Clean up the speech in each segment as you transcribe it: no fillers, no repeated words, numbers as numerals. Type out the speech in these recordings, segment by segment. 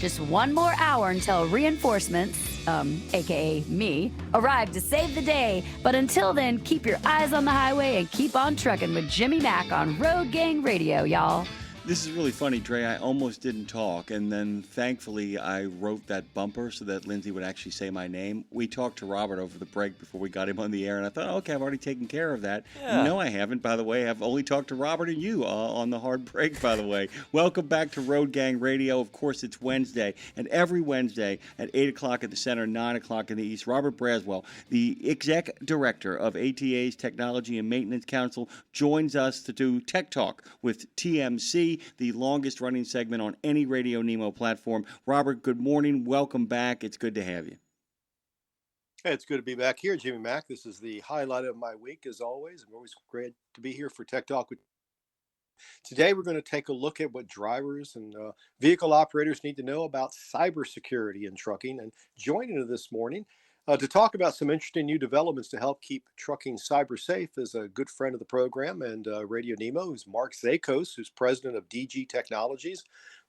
Just one more hour until reinforcements, aka me, arrive to save the day. But until then, keep your eyes on the highway and keep on trucking with Jimmy Mack on Road Gang Radio, y'all. This is really funny, Dre. I almost didn't talk, and then thankfully I wrote that bumper so that Lindsay would actually say my name. We talked to Robert over the break before we got him on the air, and I thought, okay, I've already taken care of that. Yeah. No, I haven't, by the way. I've only talked to Robert and you on the hard break, by the way. Welcome back to Road Gang Radio. Of course, it's Wednesday, and every Wednesday at 8 o'clock at the center, 9 o'clock in the east, Robert Braswell, the exec director of ATA's Technology and Maintenance Council, joins us to do Tech Talk with TMC, the longest running segment on any Radio Nemo platform. Robert, good morning. Welcome back. It's good to have you. Hey, it's good to be back here, Jimmy Mack. This is the highlight of my week, as always. I'm always great to be here for Tech Talk. Today, we're going to take a look at what drivers and vehicle operators need to know about cybersecurity in trucking. And joining us this morning to talk about some interesting new developments to help keep trucking cyber safe is a good friend of the program and Radio Nemo, who's Mark Zachos, who's president of DG Technologies.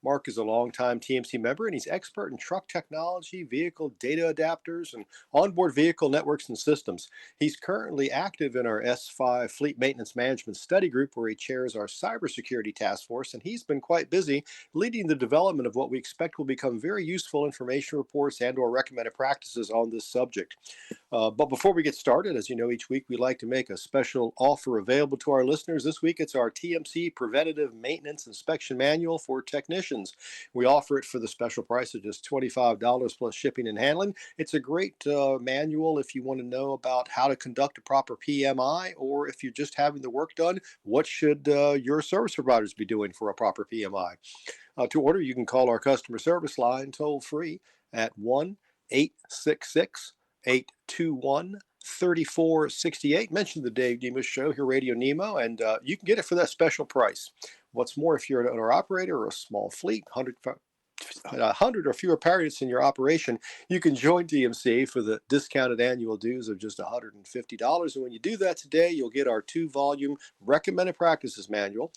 Mark is a longtime TMC member, and he's expert in truck technology, vehicle data adapters, and onboard vehicle networks and systems. He's currently active in our S5 Fleet Maintenance Management Study Group, where he chairs our cybersecurity task force, and he's been quite busy leading the development of what we expect will become very useful information reports and or recommended practices on this subject. But before we get started, as you know, each week we like to make a special offer available to our listeners. This week it's our TMC Preventative Maintenance Inspection Manual for technicians. We offer it for the special price of just $25 plus shipping and handling. It's a great manual if you want to know about how to conduct a proper PMI, or if you're just having the work done, what should your service providers be doing for a proper PMI. To order, you can call our customer service line toll free at 1-866-821-3468. Mention the Dave Nemo Show here, Radio Nemo, and you can get it for that special price. What's more, if you're an owner operator or a small fleet, 100 or fewer pilots in your operation, you can join TMC for the discounted annual dues of just $150. And when you do that today, you'll get our 2-volume recommended practices manual,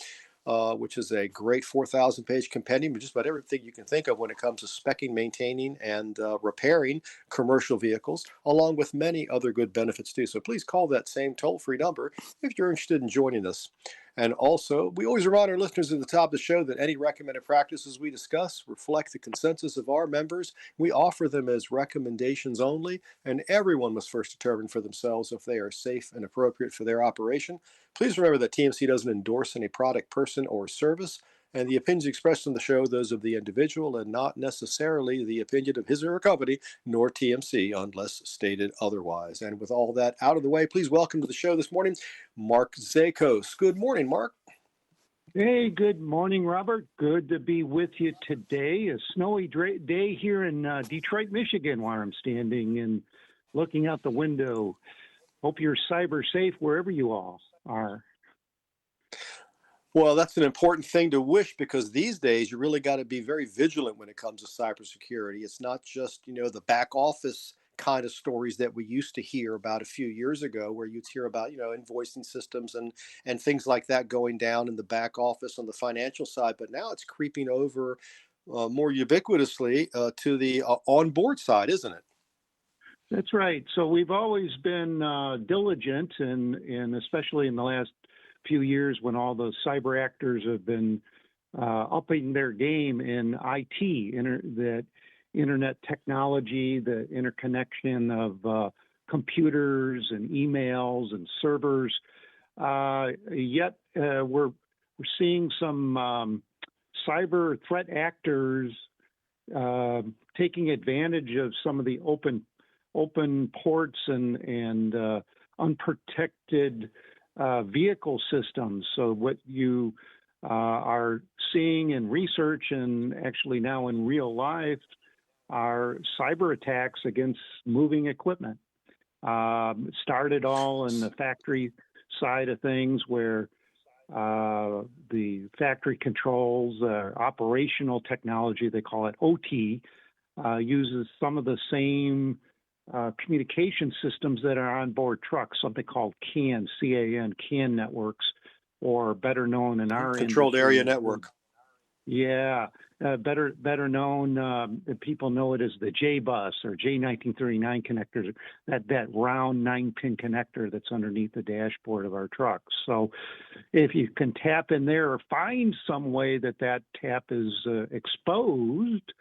which is a great 4,000-page compendium of just about everything you can think of when it comes to speccing, maintaining, and repairing commercial vehicles, along with many other good benefits too. So please call that same toll-free number if you're interested in joining us. And also, we always remind our listeners at the top of the show that any recommended practices we discuss reflect the consensus of our members. We offer them as recommendations only, and everyone must first determine for themselves if they are safe and appropriate for their operation. Please remember that TMC doesn't endorse any product, person, or service, and the opinions expressed on the show are those of the individual and not necessarily the opinion of his or her company, nor TMC, unless stated otherwise. And with all that out of the way, please welcome to the show this morning, Mark Zachos. Good morning, Mark. Hey, good morning, Robert. Good to be with you today. A snowy day here in Detroit, Michigan, where I'm standing and looking out the window. Hope you're cyber safe wherever you all are. Well, that's an important thing to wish, because these days you really got to be very vigilant when it comes to cybersecurity. It's not just, the back office kind of stories that we used to hear about a few years ago, where you'd hear about, invoicing systems and things like that going down in the back office on the financial side. But now it's creeping over more ubiquitously to the onboard side, isn't it? That's right. So we've always been diligent, and especially in the last few years when all the cyber actors have been upping their game in IT, that internet technology, the interconnection of computers and emails and servers. Yet we're seeing some cyber threat actors taking advantage of some of the open ports and unprotected vehicle systems. So what you are seeing in research and actually now in real life are cyber attacks against moving equipment. Started all in the factory side of things, where the factory controls, operational technology, they call it OT, uses some of the same communication systems that are on board trucks, something called CAN, CAN networks, or better known in our controlled industry, area network. Yeah, better known. People know it as the J bus or J1939 connectors. That round 9-pin connector that's underneath the dashboard of our trucks. So, if you can tap in there or find some way that tap is exposed,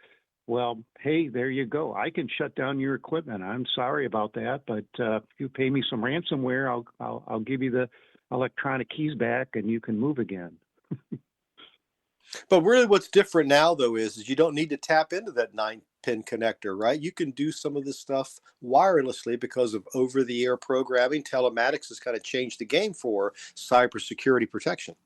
well, hey, there you go. I can shut down your equipment. I'm sorry about that, but if you pay me some ransomware, I'll give you the electronic keys back, and you can move again. But really what's different now, though, is you don't need to tap into that 9-pin connector, right? You can do some of this stuff wirelessly because of over-the-air programming. Telematics has kind of changed the game for cybersecurity protection.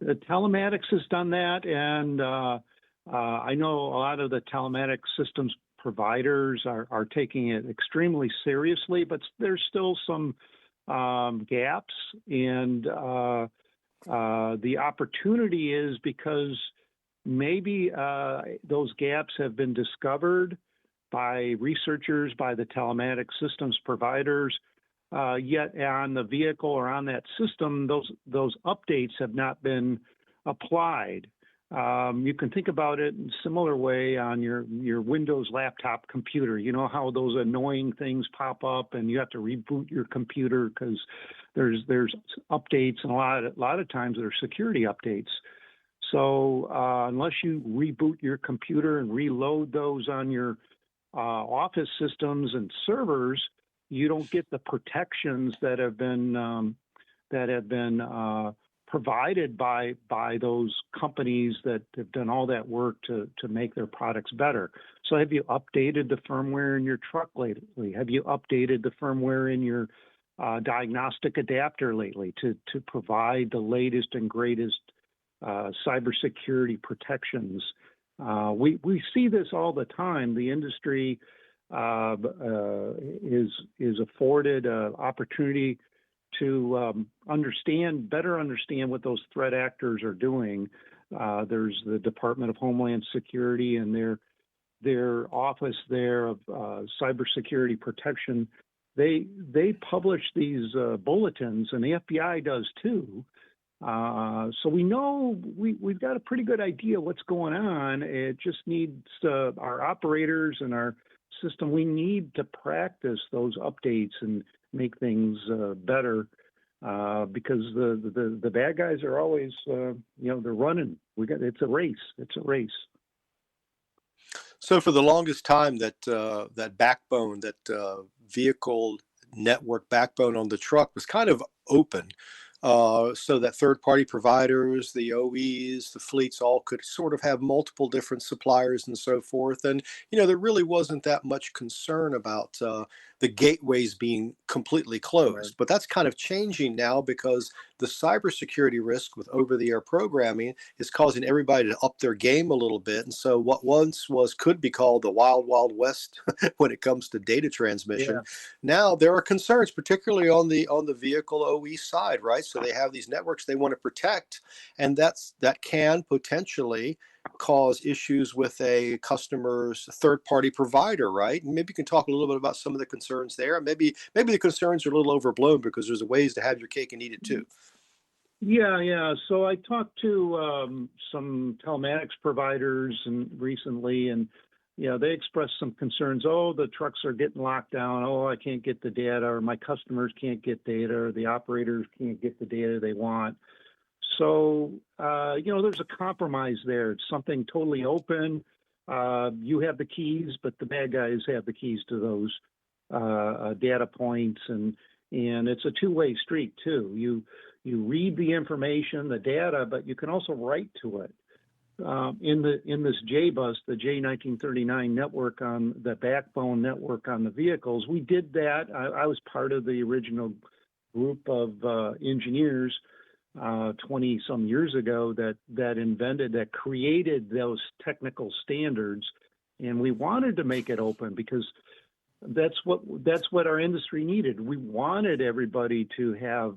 The telematics has done that, and I know a lot of the telematics systems providers are taking it extremely seriously, but there's still some gaps, and the opportunity is because maybe those gaps have been discovered by researchers, by the telematics systems providers, yet on the vehicle or on that system, those updates have not been applied. You can think about it in a similar way on your Windows laptop computer. You know how those annoying things pop up and you have to reboot your computer because there's updates, and a lot of times they're security updates. So unless you reboot your computer and reload those on your office systems and servers, you don't get the protections that have been provided by those companies that have done all that work to make their products better. So have you updated the firmware in your truck lately? Have you updated the firmware in your diagnostic adapter lately to provide the latest and greatest cybersecurity protections? We see this all the time. The industry is afforded an opportunity to better understand what those threat actors are doing. There's the Department of Homeland Security and their office there of cybersecurity protection. They publish these bulletins, and the FBI does too. So we know we've got a pretty good idea what's going on. It just needs our operators and our system. We need to practice those updates and make things better because the bad guys are always they're running. It's a race. It's a race. So for the longest time, that backbone, that vehicle network backbone on the truck was kind of open. So that third-party providers, the OEs, the fleets all could sort of have multiple different suppliers and so forth. And, there really wasn't that much concern about the gateways being completely closed. Right. But that's kind of changing now because the cybersecurity risk with over-the-air programming is causing everybody to up their game a little bit. And so what once could be called the wild, wild west when it comes to data transmission, Yeah. now there are concerns, particularly on the vehicle OE side, right? So they have these networks they want to protect, and that can potentially cause issues with a customer's third-party provider, right? And maybe you can talk a little bit about some of the concerns there. Maybe the concerns are a little overblown because there's ways to have your cake and eat it too. Yeah. So I talked to some telematics providers recently, and they expressed some concerns. Oh, the trucks are getting locked down. Oh, I can't get the data, or my customers can't get data, or the operators can't get the data they want. So, there's a compromise there. It's something totally open. You have the keys, but the bad guys have the keys to those data points, and it's a two-way street too. You read the information, the data, but you can also write to it. In this JBus, the J1939 network, on the backbone network on the vehicles, we did that. I was part of the original group of engineers 20 some years ago that created those technical standards, and we wanted to make it open because that's what our industry needed. We wanted everybody to have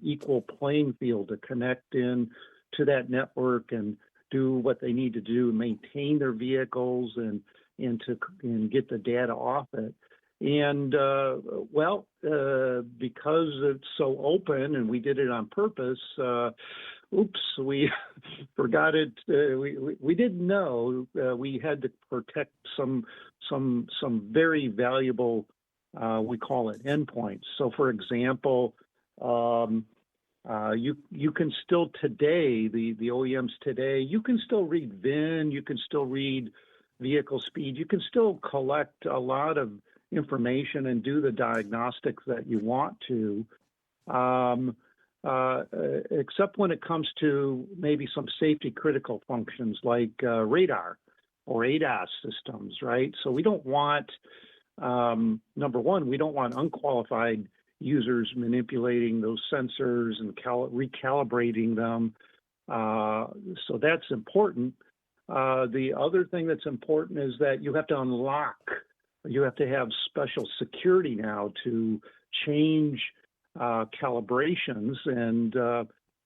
equal playing field to connect in to that network and do what they need to do, maintain their vehicles and get the data off it. And because it's so open and we did it on purpose, oops, we forgot it. We didn't know we had to protect some very valuable, we call it endpoints. So, for example, you can still today, the OEMs today, you can still read VIN, you can still read vehicle speed, you can still collect a lot of information and do the diagnostics that you want to, except when it comes to maybe some safety critical functions like radar or ADAS systems, right? So we don't want, number one, we don't want unqualified users manipulating those sensors and recalibrating them. So that's important. The other thing that's important is that you have to unlock, you have to have special security now to change calibrations. And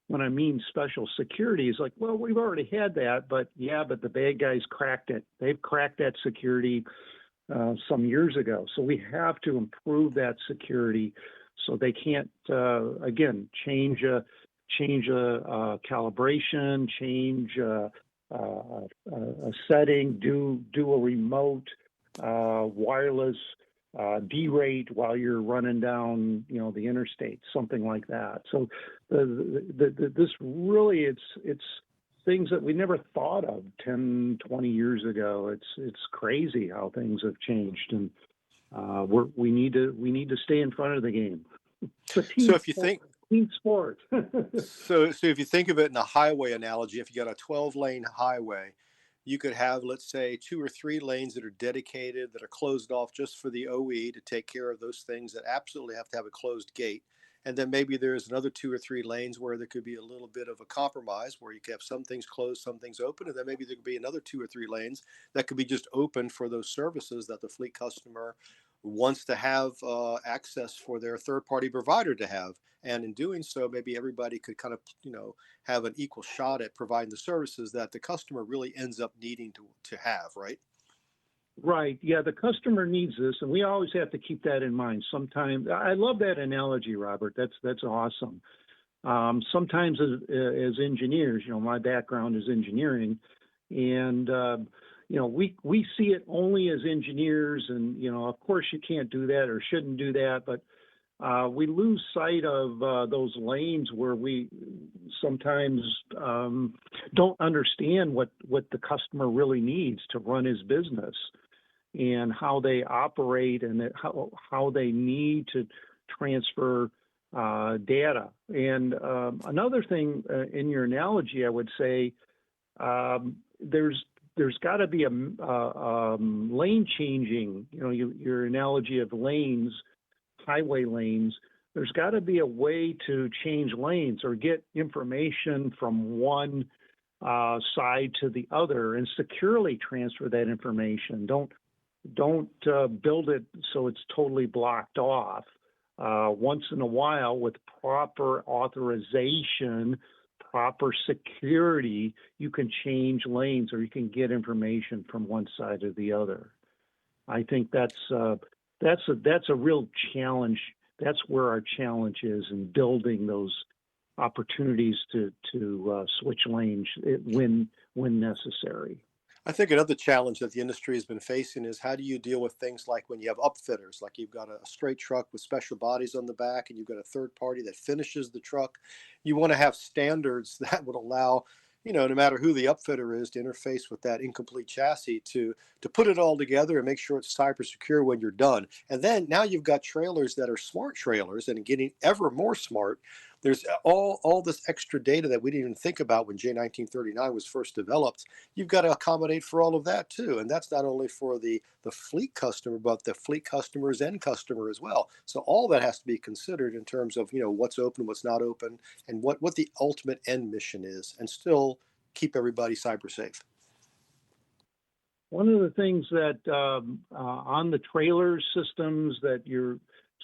when I mean special security, is like, well, we've already had that, but the bad guys cracked it. They've cracked that security some years ago. So we have to improve that security so they can't, again, change a calibration, change a setting, do a remote wireless derate while you're running down, the interstate, something like that. So this really, it's things that we never thought of 10, 20 years ago. It's crazy how things have changed, and we need to stay in front of the game. So if you think team sport. so if you think of it in a highway analogy, if you got a 12-lane highway, you could have, let's say, 2 or 3 lanes that are dedicated, that are closed off just for the OE to take care of those things that absolutely have to have a closed gate. And then maybe there's another 2 or 3 lanes where there could be a little bit of a compromise, where you could have some things closed, some things open. And then maybe there could be another 2 or 3 lanes that could be just open for those services that the fleet customer wants to have access for their third-party provider to have. And in doing so, maybe everybody could kind of, have an equal shot at providing the services that the customer really ends up needing to have, right? Right. Yeah, the customer needs this, and we always have to keep that in mind. Sometimes, I love that analogy, Robert. That's awesome. Sometimes as engineers, my background is engineering, and we see it only as engineers, and of course you can't do that or shouldn't do that, but we lose sight of those lanes where we sometimes don't understand what the customer really needs to run his business, and how they operate, and how they need to transfer data. And another thing in your analogy, I would say, there's got to be a lane changing. Your analogy of lanes, highway lanes. There's got to be a way to change lanes or get information from one side to the other and securely transfer that information. Don't build it so it's totally blocked off. Once in a while, with proper authorization, proper security, you can change lanes or you can get information from one side to the other. I think that's a real challenge. That's where our challenge is in building those opportunities to switch lanes when necessary. I think another challenge that the industry has been facing is, how do you deal with things like when you have upfitters, like you've got a straight truck with special bodies on the back and you've got a third party that finishes the truck. You want to have standards that would allow, no matter who the upfitter is, to interface with that incomplete chassis to put it all together and make sure it's cyber secure when you're done. And then now you've got trailers that are smart trailers and getting ever more smart. There's all this extra data that we didn't even think about when J1939 was first developed. You've got to accommodate for all of that too. And that's not only for the fleet customer, but the fleet customer's end customer as well. So all that has to be considered in terms of, what's open, what's not open, and what the ultimate end mission is, and still keep everybody cyber safe. One of the things that on the trailer systems that you're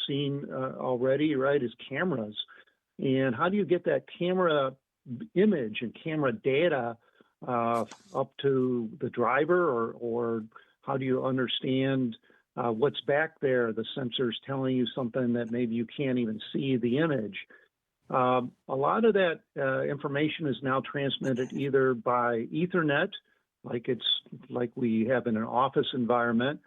seeing already, right, is cameras. And how do you get that camera image and camera data up to the driver, or how do you understand what's back there, the sensors telling you something that maybe you can't even see the image? A lot of that information is now transmitted either by Ethernet, like we have in an office environment,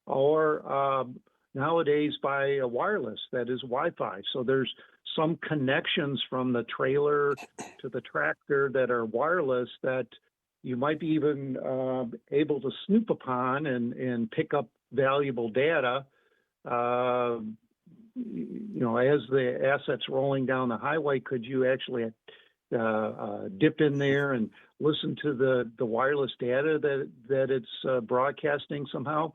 or nowadays by wireless, that is Wi-Fi. So there's some connections from the trailer to the tractor that are wireless that you might be even able to snoop upon and pick up valuable data. As the asset's rolling down the highway, could you actually dip in there and listen to the wireless data that it's broadcasting somehow?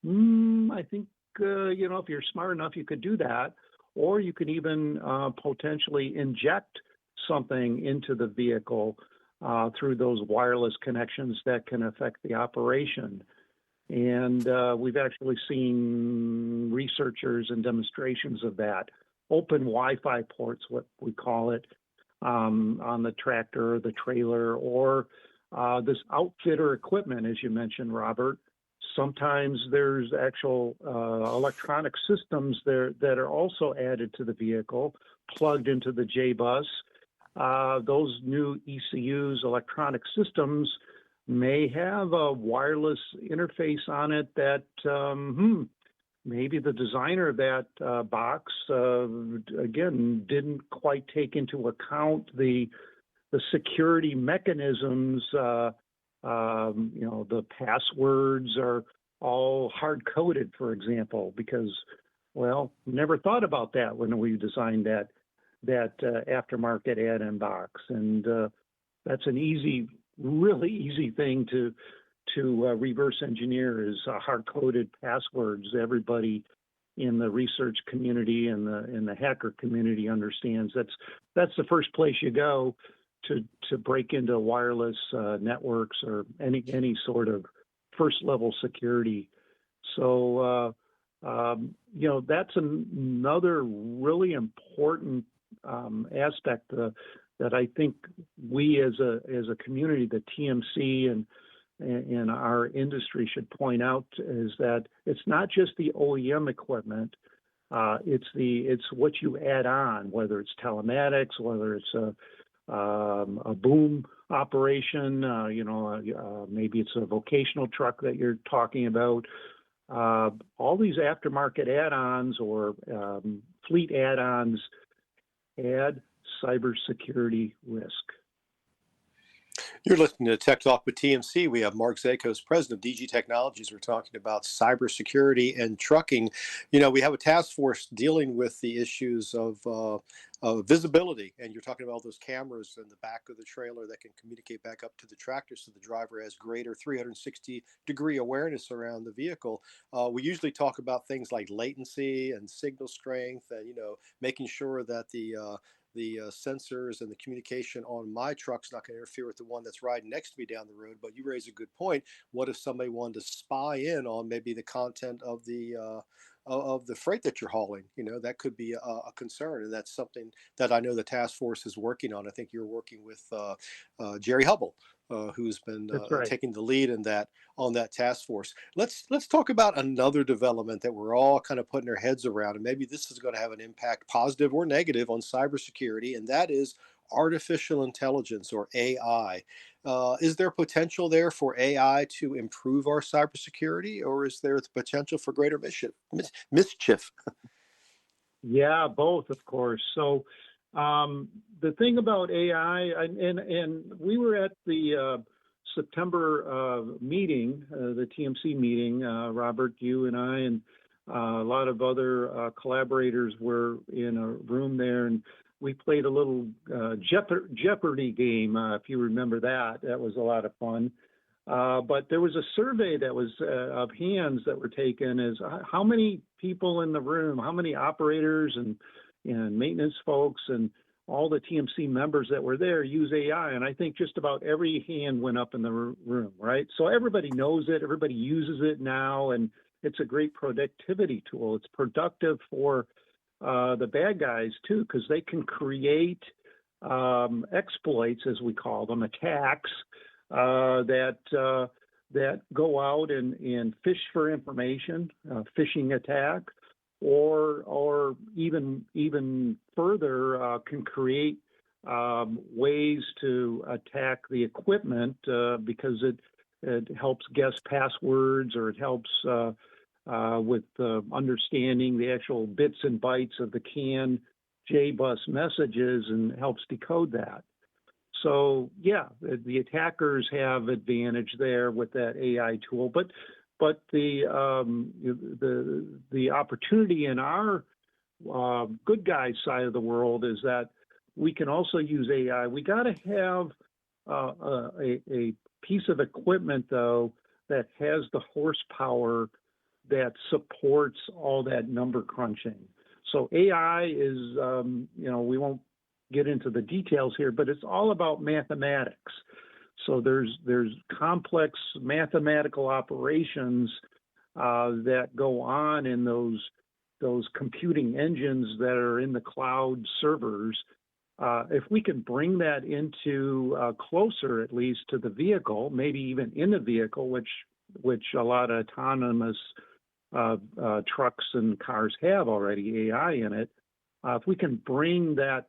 I think, if you're smart enough, you could do that. Or you could even potentially inject something into the vehicle through those wireless connections that can affect the operation. And we've actually seen researchers and demonstrations of that. Open Wi-Fi ports, what we call it, on the tractor or the trailer, or this outfitter equipment, as you mentioned, Robert. Sometimes there's actual electronic systems there that are also added to the vehicle, plugged into the J-bus. Those new ECUs, electronic systems, may have a wireless interface on it that maybe the designer of that box, again, didn't quite take into account the security mechanisms. The passwords are all hard-coded, for example, because, never thought about that when we designed that aftermarket add-in box. And that's an really easy thing to reverse engineer is hard-coded passwords. Everybody in the research community and the hacker community understands that's the first place you go to break into wireless networks or any sort of first level security. So that's another really important aspect that I think we as a community, the TMC and our industry should point out, is that it's not just the OEM equipment. It's what you add on, whether it's telematics, whether it's a boom operation, maybe it's a vocational truck that you're talking about. All these aftermarket add-ons or fleet add-ons add cybersecurity risk. You're listening to Tech Talk with TMC. We have Mark Zachos, president of DG Technologies. We're talking about cybersecurity and trucking. We have a task force dealing with the issues of visibility, and you're talking about those cameras in the back of the trailer that can communicate back up to the tractor so the driver has greater 360-degree awareness around the vehicle. We usually talk about things like latency and signal strength and, making sure that the sensors and the communication on my truck's not going to interfere with the one that's riding next to me down the road. But you raise a good point. What if somebody wanted to spy in on maybe the content of the freight that you're hauling? That could be a concern, and that's something that I know the task force is working on. I think you're working with Jerry Hubble, who's been right. taking the lead in that on that task force. Let's talk about another development that we're all kind of putting our heads around, and maybe this is going to have an impact, positive or negative, on cybersecurity, and that is artificial intelligence, or AI. Is there potential there for AI to improve our cybersecurity, or is there the potential for greater mischief? Yeah, both, of course. So the thing about AI, and we were at the September meeting, the TMC meeting, Robert, you and I, and a lot of other collaborators were in a room there, and we played a little Jeopardy game, if you remember that. That was a lot of fun. But there was a survey that was of hands that were taken as how many people in the room, how many operators and maintenance folks and all the TMC members that were there use AI. And I think just about every hand went up in the room, right? So everybody knows it, everybody uses it now, and it's a great productivity tool. It's productive for the bad guys too, because they can create exploits, as we call them, attacks that go out and fish for information, phishing attack, or even further can create ways to attack the equipment because it helps guess passwords, or it helps with understanding the actual bits and bytes of the CAN JBus messages and helps decode that. So yeah, the attackers have advantage there with that AI tool, but the opportunity in our good guys side of the world is that we can also use AI. We got to have a piece of equipment though that has the horsepower that supports all that number crunching. So AI is, we won't get into the details here, but it's all about mathematics. So there's complex mathematical operations that go on in those computing engines that are in the cloud servers. If we can bring that into closer, at least, to the vehicle, maybe even in the vehicle, which a lot of autonomous trucks and cars have already AI in it. If we can bring that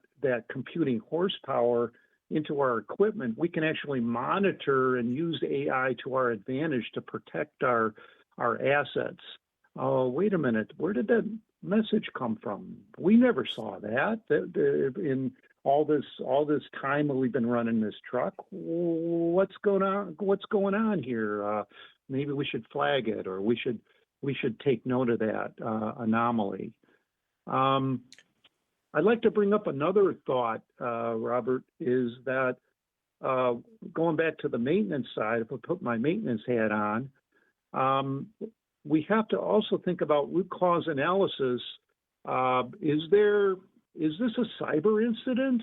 computing horsepower into our equipment, we can actually monitor and use AI to our advantage to protect our assets. Oh, wait a minute, where did that message come from? We never saw that in all this time that we've been running this truck. What's going on here? Maybe we should flag it, or we should take note of that anomaly. I'd like to bring up another thought, Robert, is that going back to the maintenance side, if I put my maintenance hat on, we have to also think about root cause analysis. Is this a cyber incident,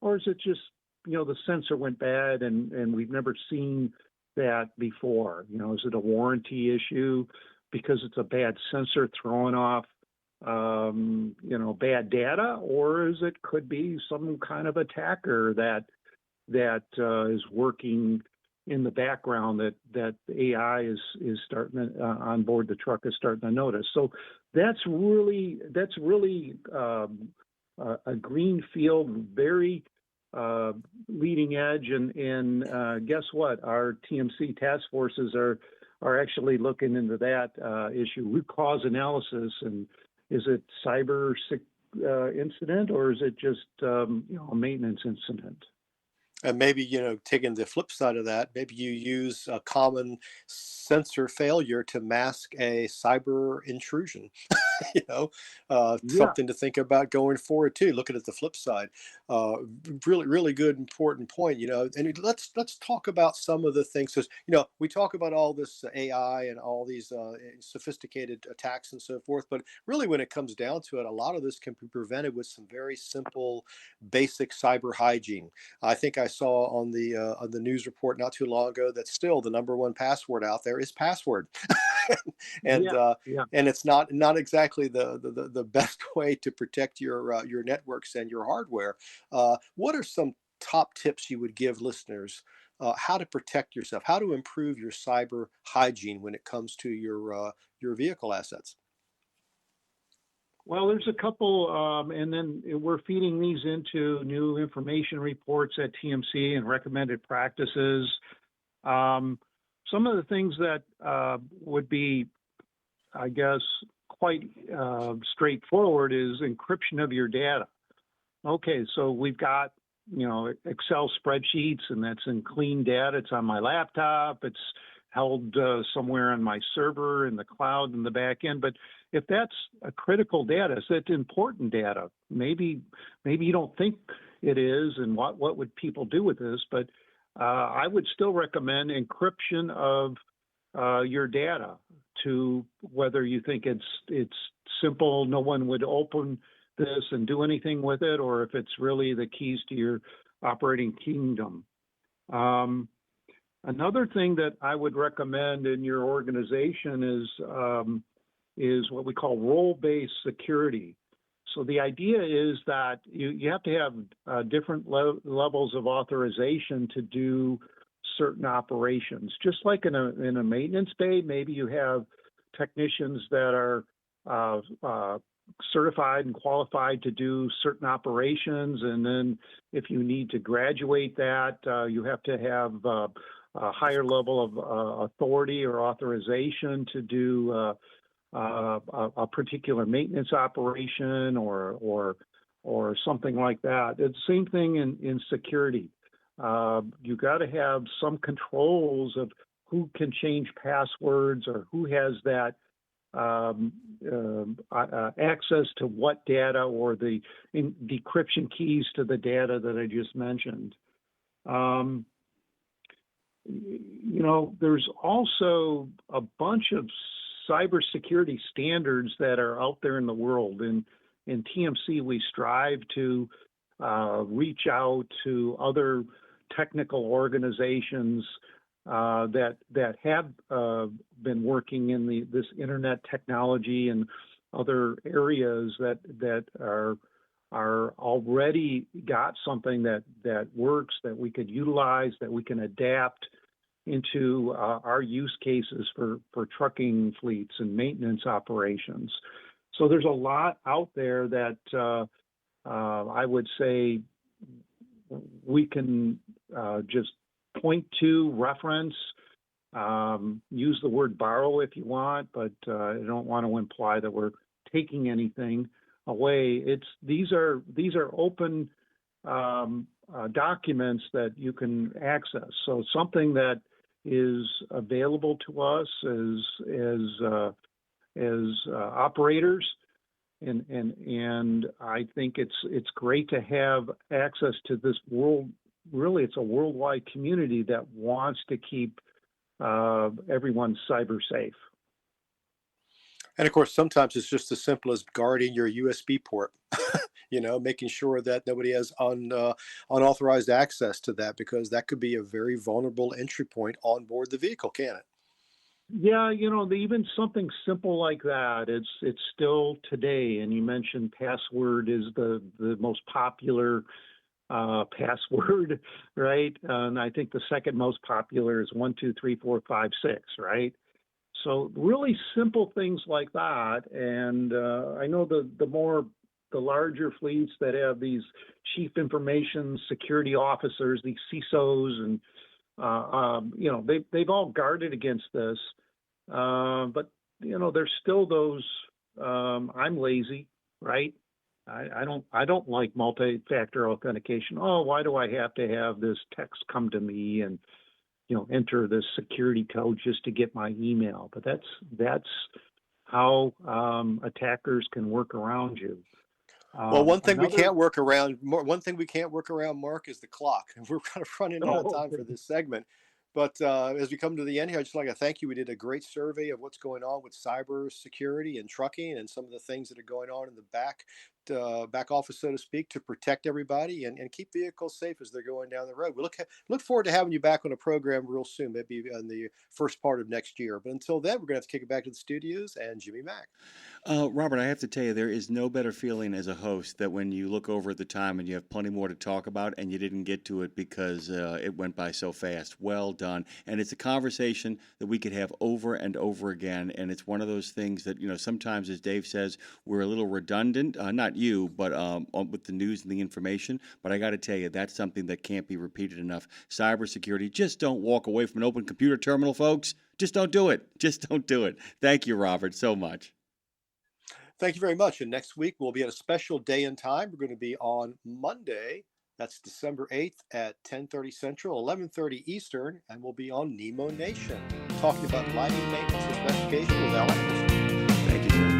or is it just, the sensor went bad and we've never seen that before? Is it a warranty issue because it's a bad sensor throwing off bad data, or could be some kind of attacker that is working in the background that AI is starting on board the truck is starting to notice. So that's really a green field, very leading edge, and guess what? Our TMC task forces are actually looking into that issue, root cause analysis, and is it cyber incident, or is it just a maintenance incident? And maybe, taking the flip side of that, maybe you use a common sensor failure to mask a cyber intrusion. Something to think about going forward too. Looking at the flip side, really, really good, important point. And let's talk about some of the things. Because we talk about all this AI and all these sophisticated attacks and so forth, but really, when it comes down to it, a lot of this can be prevented with some very simple, basic cyber hygiene. I think I saw on the news report not too long ago that still the number one password out there is password. And it's not exactly the best way to protect your networks and your hardware. What are some top tips you would give listeners how to protect yourself, how to improve your cyber hygiene when it comes to your vehicle assets? Well, there's a couple, and then we're feeding these into new information reports at TMC and recommended practices. Some of the things that would be, I guess, quite straightforward is encryption of your data. Okay, so we've got, Excel spreadsheets, and that's in clean data. It's on my laptop. It's held somewhere on my server in the cloud in the back end. But if that's a critical data, so it's important data, maybe you don't think it is, and what would people do with this? But I would still recommend encryption of your data, to whether you think it's simple, no one would open this and do anything with it, or if it's really the keys to your operating kingdom. Another thing that I would recommend in your organization is what we call role-based security. So the idea is that you have to have different levels of authorization to do certain operations. Just like in a maintenance bay, maybe you have technicians that are certified and qualified to do certain operations. And then if you need to graduate that, you have to have a higher level of authority or authorization to do a particular maintenance operation or something like that. It's the same thing in security. You got to have some controls of who can change passwords or who has that access to what data or the decryption keys to the data that I just mentioned. There's also a bunch of cybersecurity standards that are out there in the world. In TMC, we strive to reach out to other technical organizations that have been working in this internet technology and other areas that are already got something that works, that we could utilize, that we can adapt into our use cases for trucking fleets and maintenance operations. So there's a lot out there that I would say we can just point to, reference, use the word borrow if you want, but I don't want to imply that we're taking anything away. These are open documents that you can access. So something that is available to us as operators, and I think it's great to have access to this world. Really, it's a worldwide community that wants to keep everyone cyber safe. And of course, sometimes it's just as simple as guarding your USB port, making sure that nobody has unauthorized access to that, because that could be a very vulnerable entry point on board the vehicle, can it? Yeah, even something simple like that, it's still today. And you mentioned password is the most popular password, right? And I think the second most popular is 1, 2, 3, 4, 5, 6, right? So really simple things like that. And I know the larger fleets that have these chief information security officers, these CISOs, and they've all guarded against this. But there's still those. I'm lazy, right? I don't like multi-factor authentication. Oh, why do I have to have this text come to me and enter this security code just to get my email? But that's how attackers can work around you. Well, one thing we can't work around, Mark, is the clock. And we're kind of running out of time for this segment. But as we come to the end here, I'd just like to thank you. We did a great survey of what's going on with cybersecurity and trucking and some of the things that are going on in the back office, so to speak, to protect everybody and keep vehicles safe as they're going down the road. We look forward to having you back on a program real soon, maybe in the first part of next year. But until then, we're going to have to kick it back to the studios and Jimmy Mack. Robert, I have to tell you, there is no better feeling as a host that when you look over at the time and you have plenty more to talk about and you didn't get to it because it went by so fast. Well done. And it's a conversation that we could have over and over again. And it's one of those things that, sometimes, as Dave says, we're a little redundant. Not you, but with the news and the information. But I got to tell you, that's something that can't be repeated enough. Cybersecurity, just don't walk away from an open computer terminal, folks. Just don't do it. Just don't do it. Thank you, Robert, so much. Thank you very much. And next week, we'll be at a special day and time. We're going to be on Monday. That's December 8th at 10:30 Central, 11:30 Eastern. And we'll be on Nemo Nation, talking about lighting maintenance investigation with Alex. Thank you, sir.